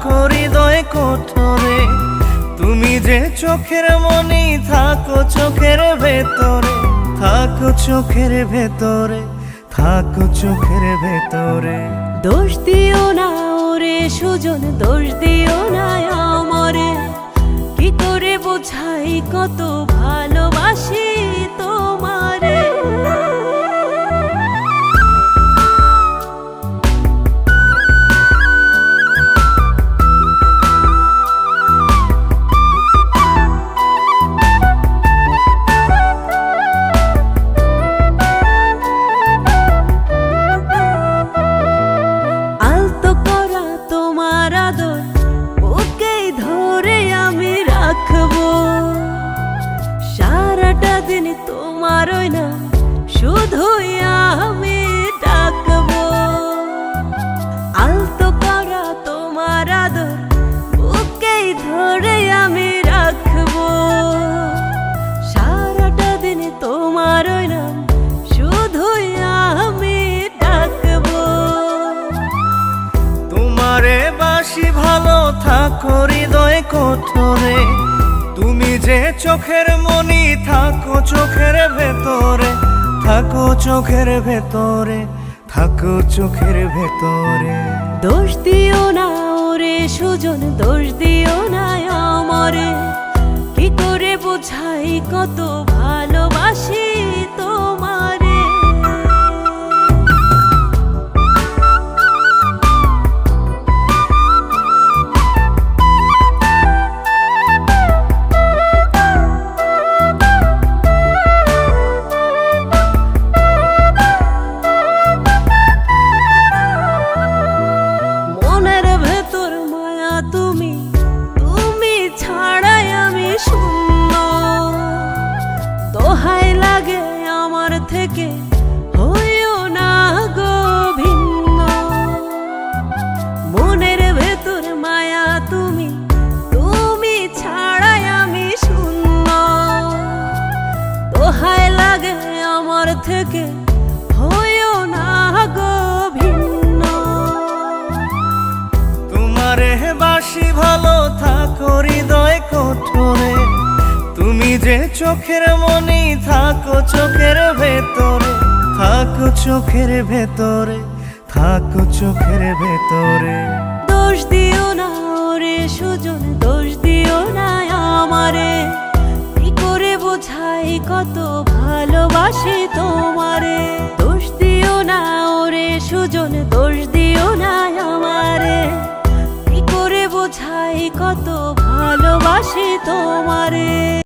থাকো হৃদয় কোঠরে, তুমি যে চোখের মনি থাকো চোখের ভেতরে, থাকো চোখের ভেতরে, থাকো চোখের ভেতরে। দোষ দিও না ওরে সুজন, দোষ দিও না আমারে, কি করে বোঝাই কত ভালোবাসি তোমারে। সারাটা দিন তোমারই না শুধুই আমি ডাকবো, আলতো করা তোমার আদর বুকেই ধরে আমি রাখবো। সারাটা দিন তোমারই না শুধুই আমি ডাকবো। তোমারে বাসি ভালো থাকো হৃদয় কোঠরে, তুমি যে চোখের মনি থাকো চোখের ভেতরে, থাকো চোখের ভেতরে, থাকো চোখের ভেতরে। দোষ দিও না ওরে সুজন, দোষ দিও না আমারে, কি করে বোঝাই কত ভালোবাসি তোমারে। দোহাই লাগে আমার থেকে হইও না গো ভিন্ন, মনের ভেতর মায়া তুমি, তুমি ছাড়াই আমি শূন্য। দোহাই লাগে আমার থেকে হইও না গো ভিন্ন। তোমারে বাসি ভালো থাকো হৃদয় কোঠরে, তুমি যে চোখের মনি থাকো চোখের ভেতরে, থাকো চোখের ভেতরে, থাকো চোখের ভেতরে। দোষ দিও না ওরে সুজন, দোষ দিও না আমারে, কি করে বোঝাই কত ভালোবাসি তোমারে। দোষ দিও না ওরে সুজন, দোষ দিও না আমারে, কি করে বোঝাই কত ভালোবাসি তোমারে।